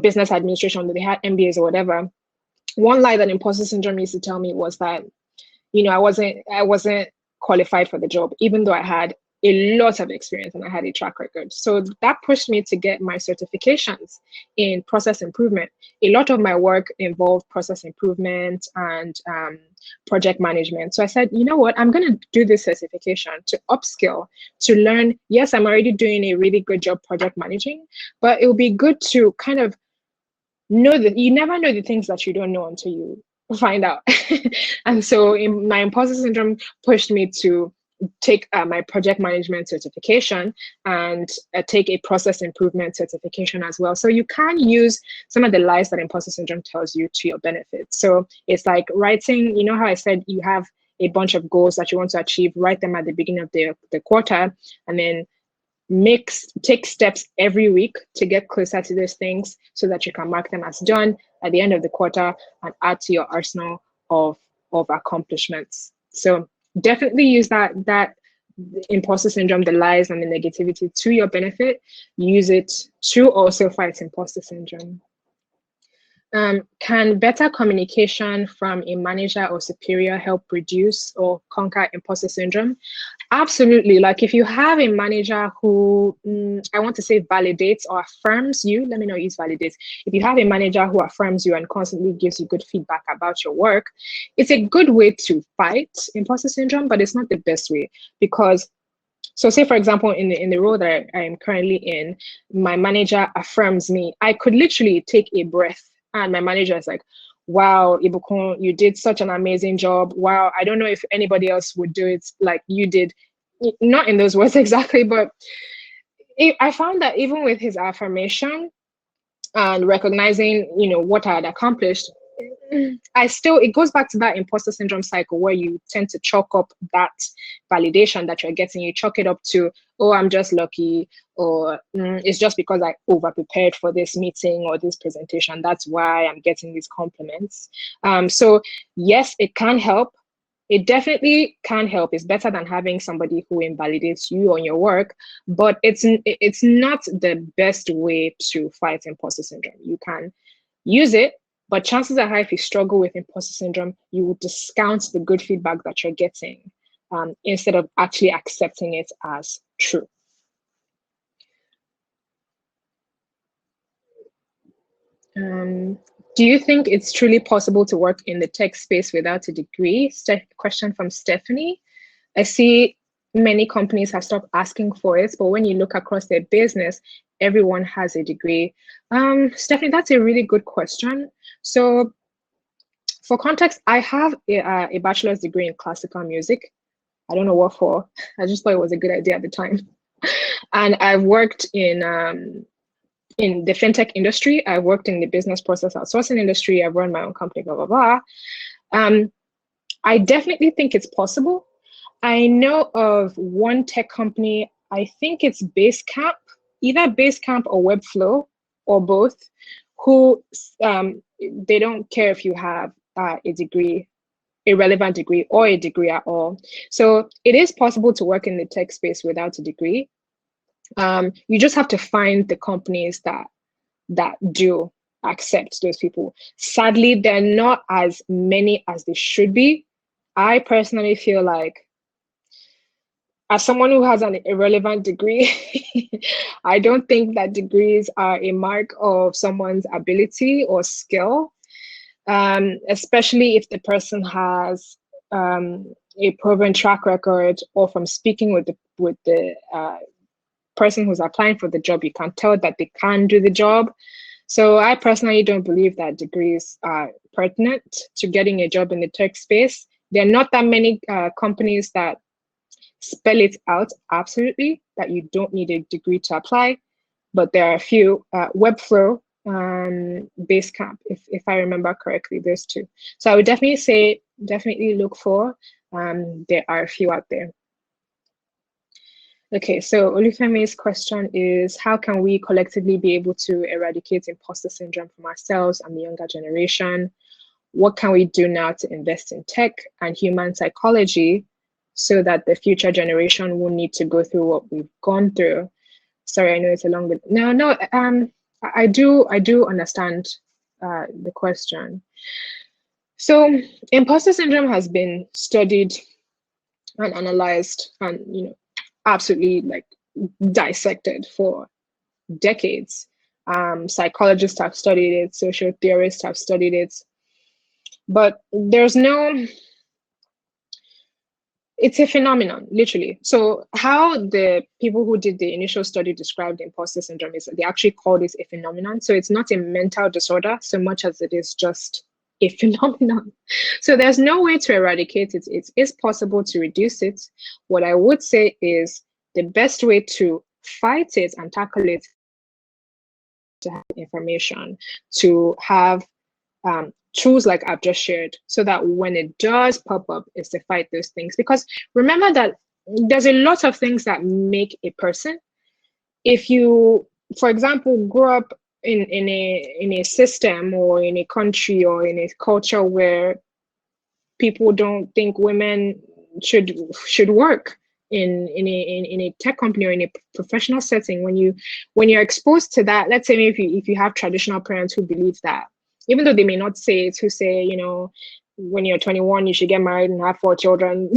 business administration, or they had MBAs or whatever. One lie that imposter syndrome used to tell me was that, I wasn't qualified for the job, even though I had a lot of experience and I had a track record. So that pushed me to get my certifications in process improvement. A lot of my work involved process improvement and project management. So I said, you know what, I'm going to do this certification to upskill, to learn. Yes, I'm already doing a really good job project managing, but it will be good to kind of know that you never know the things that you don't know until you find out. And so my imposter syndrome pushed me to take my project management certification and take a process improvement certification as well. So you can use some of the lies that imposter syndrome tells you to your benefit. So it's like writing, how I said you have a bunch of goals that you want to achieve, write them at the beginning of the quarter, and then take steps every week to get closer to those things so that you can mark them as done at the end of the quarter and add to your arsenal of accomplishments. So definitely use that imposter syndrome, the lies and the negativity to your benefit. Use it to also fight imposter syndrome. Can better communication from a manager or superior help reduce or conquer imposter syndrome? Absolutely. Like if you have a manager who, I want to say validates or affirms you, let me not use validates. If you have a manager who affirms you and constantly gives you good feedback about your work, it's a good way to fight imposter syndrome, but it's not the best way because so say, for example, in the role that I am currently in, my manager affirms me. I could literally take a breath and my manager is like, wow, Ibukun, you did such an amazing job. Wow, I don't know if anybody else would do it like you did. Not in those words exactly, but I found that even with his affirmation and recognizing, what I had accomplished, it goes back to that imposter syndrome cycle where you tend to chalk up that validation that you're getting. You chalk it up to, oh, I'm just lucky, or it's just because I over prepared for this meeting or this presentation. That's why I'm getting these compliments. So yes, it can help. It definitely can help. It's better than having somebody who invalidates you on your work, but it's not the best way to fight imposter syndrome. You can use it, but chances are high if you struggle with imposter syndrome, you will discount the good feedback that you're getting instead of actually accepting it as true. Do you think it's truly possible to work in the tech space without a degree? Question from Stephanie. I see many companies have stopped asking for it, but when you look across their business, everyone has a degree. Stephanie, that's a really good question. So for context, I have a bachelor's degree in classical music. I don't know what for. I just thought it was a good idea at the time. And I've worked in the fintech industry. I've worked in the business process outsourcing industry. I've run my own company, blah, blah, blah. I definitely think it's possible. I know of one tech company, I think it's Basecamp, either Basecamp or Webflow or both, who they don't care if you have a degree, a relevant degree or a degree at all. So it is possible to work in the tech space without a degree. You just have to find the companies that do accept those people. Sadly, they're not as many as they should be. I personally feel like, as someone who has an irrelevant degree, I don't think that degrees are a mark of someone's ability or skill, especially if the person has a proven track record, or from speaking with the person who's applying for the job, you can tell that they can do the job. So I personally don't believe that degrees are pertinent to getting a job in the tech space. There are not that many companies that spell it out absolutely that you don't need a degree to apply, but there are a few. Webflow, Basecamp, if I remember correctly, those two. So I would definitely say definitely look for. There are a few out there. Okay, so Olufemi's question is, how can we collectively be able to eradicate imposter syndrome from ourselves and the younger generation? What can we do now to invest in tech and human psychology so that the future generation won't need to go through what we've gone through? Sorry, I know it's a long bit. No, I do understand the question. So imposter syndrome has been studied and analyzed and absolutely like dissected for decades. Psychologists have studied it, social theorists have studied it, but it's a phenomenon, literally. So how the people who did the initial study described imposter syndrome is they actually called it a phenomenon. So it's not a mental disorder so much as it is just a phenomenon. So there's no way to eradicate it. It is possible to reduce it. What I would say is the best way to fight it and tackle it to have information, to have tools like I've just shared, so that when it does pop up, is to fight those things. Because remember that there's a lot of things that make a person. If you, for example, grow up in a system or in a country or in a culture where people don't think women should work in a tech company or in a professional setting, when you're exposed to that, let's say if you have traditional parents who believe that, even though they may not say it, who say, when you're 21, you should get married and have 4 children.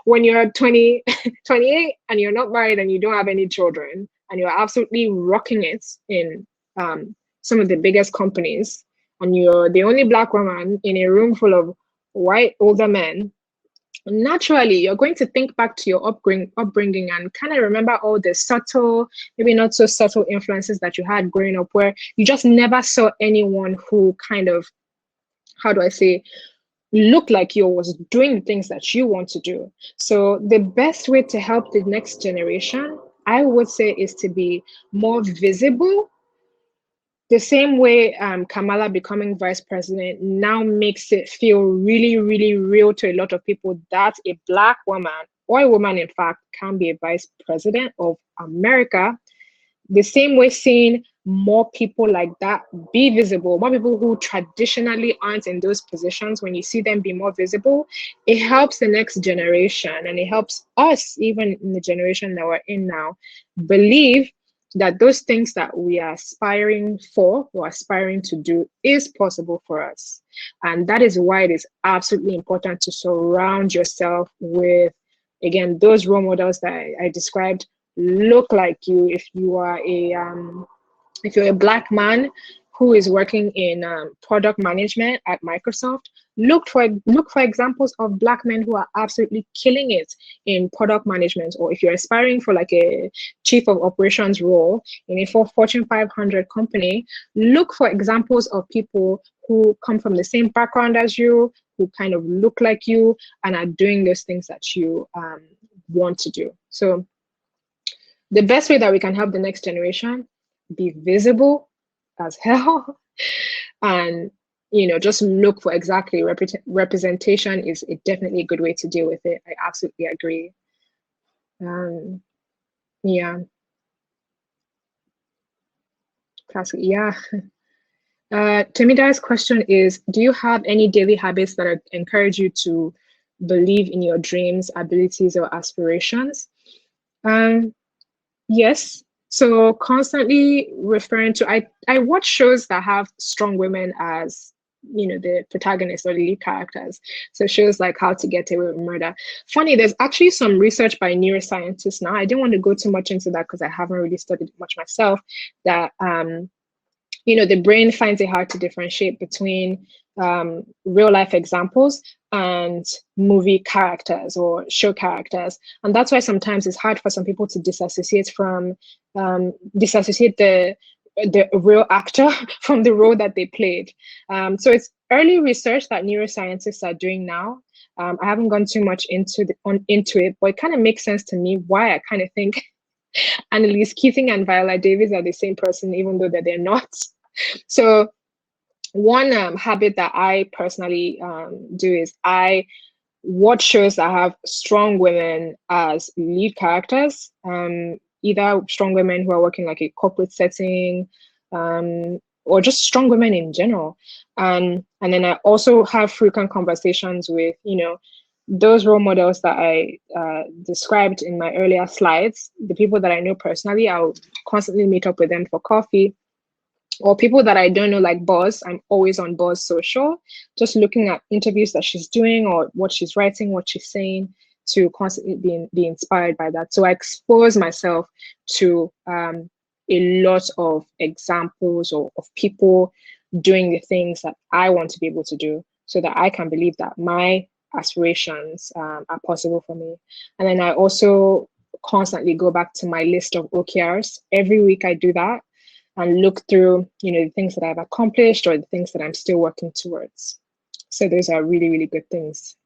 When you're 28 and you're not married and you don't have any children and you're absolutely rocking it in some of the biggest companies, and you're the only Black woman in a room full of white older men, naturally you're going to think back to your upbringing and kind of remember all the subtle, maybe not so subtle influences that you had growing up, where you just never saw anyone who kind of, how do I say, looked like you, was doing things that you want to do. So the best way to help the next generation, I would say, is to be more visible. The same way Kamala becoming vice president now makes it feel really, really real to a lot of people that a Black woman, or a woman, in fact, can be a vice president of America. The same way, seeing more people like that be visible, more people who traditionally aren't in those positions, when you see them be more visible, it helps the next generation, and it helps us, even in the generation that we're in now, believe that those things that we are aspiring for or aspiring to do is possible for us. And that is why it is absolutely important to surround yourself with, again, those role models that I described. Look like you. If you're a Black man who is working in product management at Microsoft, look for examples of Black men who are absolutely killing it in product management. Or if you're aspiring for like a chief of operations role in a Fortune 500 company, look for examples of people who come from the same background as you, who kind of look like you and are doing those things that you want to do. So the best way that we can help the next generation be visible as hell, and just look for exactly representation is definitely a good way to deal with it. I absolutely agree. Yeah, classic. Yeah. Timida's question is, do you have any daily habits that encourage you to believe in your dreams, abilities, or aspirations? Yes. So constantly referring to, I watch shows that have strong women as, the protagonists or the lead characters. So shows like How to Get Away with Murder. Funny, there's actually some research by neuroscientists now. I didn't want to go too much into that because I haven't really studied much myself, that the brain finds it hard to differentiate between real life examples and movie characters or show characters. And that's why sometimes it's hard for some people to disassociate the the real actor from the role that they played. So it's early research that neuroscientists are doing now. I haven't gone too much into it, but it kind of makes sense to me why I kind of think Annalise Keating and Viola Davis are the same person, even though that they're not. So one habit that I personally do is I watch shows that have strong women as lead characters, either strong women who are working like a corporate setting, or just strong women in general. And then I also have frequent conversations with, those role models that I described in my earlier slides, the people that I know personally. I'll constantly meet up with them for coffee, or people that I don't know, like Boz. I'm always on Boz social, just looking at interviews that she's doing or what she's writing, what she's saying, to constantly be inspired by that. So I expose myself to a lot of examples of people doing the things that I want to be able to do, so that I can believe that my aspirations are possible for me. And then I also constantly go back to my list of OKRs. Every week I do that and look through, the things that I've accomplished or the things that I'm still working towards. So those are really, really good things.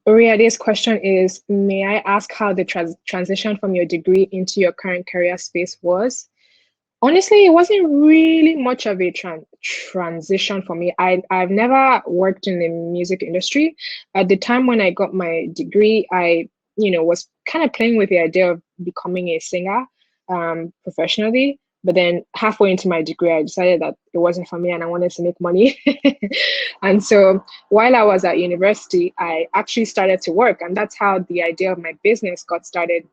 Oriade's question is, may I ask how the transition from your degree into your current career space was? Honestly, it wasn't really much of a transition for me. I've never worked in the music industry. At the time when I got my degree, I was kind of playing with the idea of becoming a singer professionally. But then halfway into my degree, I decided that it wasn't for me and I wanted to make money. And so while I was at university, I actually started to work. And that's how the idea of my business got started.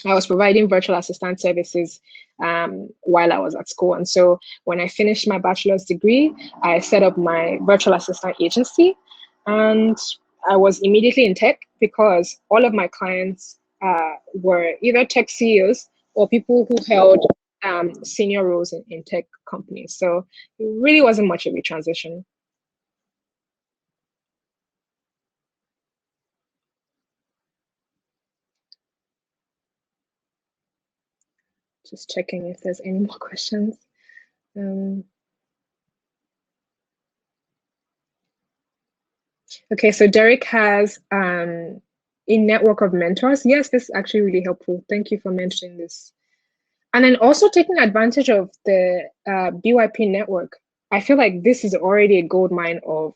I was providing virtual assistant services while I was at school. And so when I finished my bachelor's degree, I set up my virtual assistant agency. And I was immediately in tech because all of my clients were either tech CEOs or people who held senior roles in tech companies. So it really wasn't much of a transition. Just checking if there's any more questions. Okay, so Derek has a network of mentors. Yes, this is actually really helpful. Thank you for mentioning this. And then also taking advantage of the BYP network. I feel like this is already a gold mine of,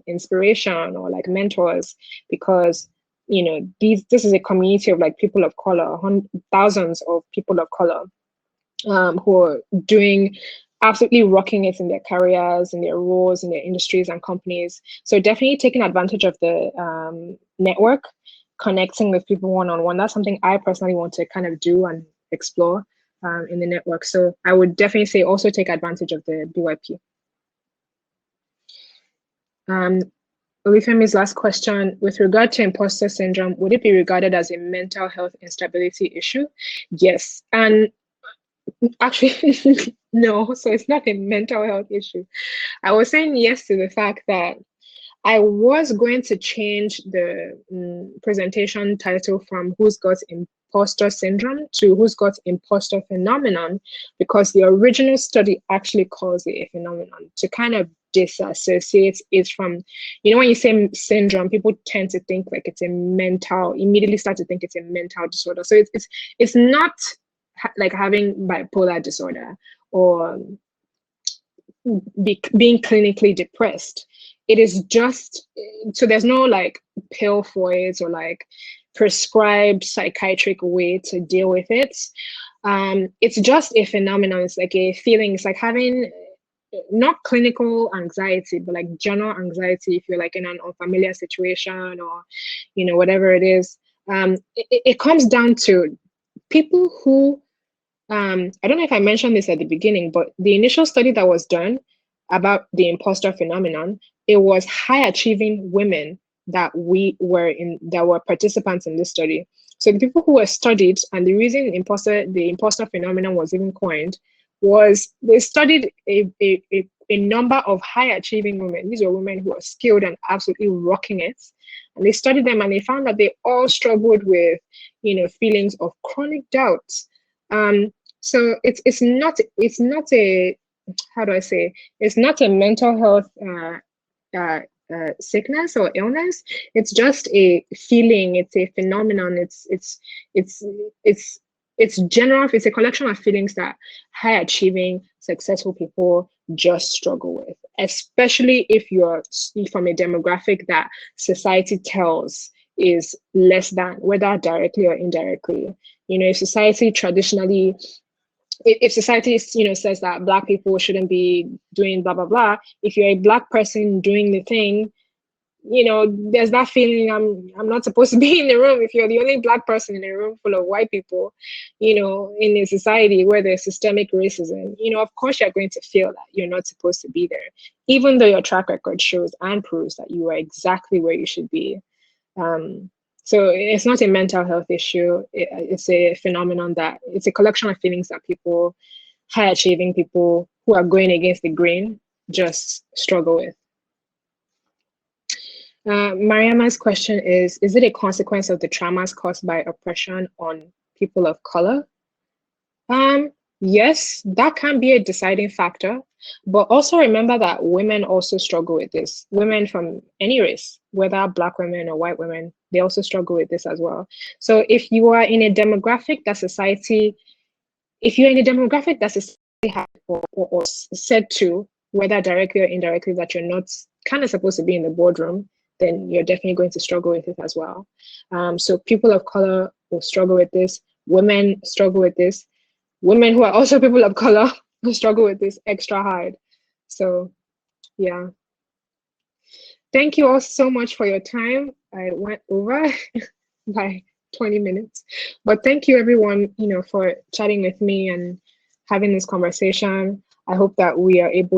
inspiration or like mentors, because, this is a community of like people of color, thousands of people of color who are doing absolutely rocking it in their careers, in their roles, in their industries and companies. So definitely taking advantage of the network, connecting with people one-on-one. That's something I personally want to kind of do and explore in the network. So I would definitely say also take advantage of the BYP. Olufemi's last question, with regard to imposter syndrome, would it be regarded as a mental health instability issue? Yes. And actually, no, so it's not a mental health issue. I was saying yes to the fact that I was going to change the presentation title from Who's Got Imposter Syndrome to Who's Got Imposter Phenomenon, because the original study actually calls it a phenomenon, to kind of disassociate it from, when you say syndrome, people tend to think like it's immediately start to think it's a mental disorder. So it's not like having bipolar disorder or being clinically depressed. It is just, so there's no like pill for it or like prescribed psychiatric way to deal with it. It's just a phenomenon. It's like a feeling. It's like having not clinical anxiety, but like general anxiety if you're like in an unfamiliar situation or, whatever it is. It comes down to people who, I don't know if I mentioned this at the beginning, but the initial study that was done about the imposter phenomenon, it was high achieving women that were participants in this study. So the people who were studied, and the reason the imposter phenomenon was even coined, was they studied a a number of high achieving women. These are women who are skilled and absolutely rocking it. And they studied them and they found that they all struggled with, feelings of chronic doubt. So it's not a, how do I say, it's not a mental health sickness or illness. It's just a feeling. It's a phenomenon. It's general. It's a collection of feelings that high achieving, successful people just struggle with, especially if you're from a demographic that society tells is less than, whether directly or indirectly. If society traditionally, if society says that Black people shouldn't be doing blah blah blah, if you're a Black person doing the thing, there's that feeling I'm not supposed to be in the room. If you're the only Black person in a room full of white people, in a society where there's systemic racism, of course you're going to feel that you're not supposed to be there, even though your track record shows and proves that you are exactly where you should be. So it's not a mental health issue. It's a phenomenon that it's a collection of feelings that people, high achieving people who are going against the grain, just struggle with. Mariama's question is it a consequence of the traumas caused by oppression on people of color? Yes, that can be a deciding factor, but also remember that women also struggle with this. Women from any race, whether Black women or white women, they also struggle with this as well. So if you are in a demographic that society, has or said to, whether directly or indirectly, that you're not kind of supposed to be in the boardroom, then you're definitely going to struggle with it as well. So people of color will struggle with this. Women struggle with this. Women who are also people of color will struggle with this extra hard. So, yeah. Thank you all so much for your time. I went over by 20 minutes, but thank you everyone, for chatting with me and having this conversation. I hope that we are able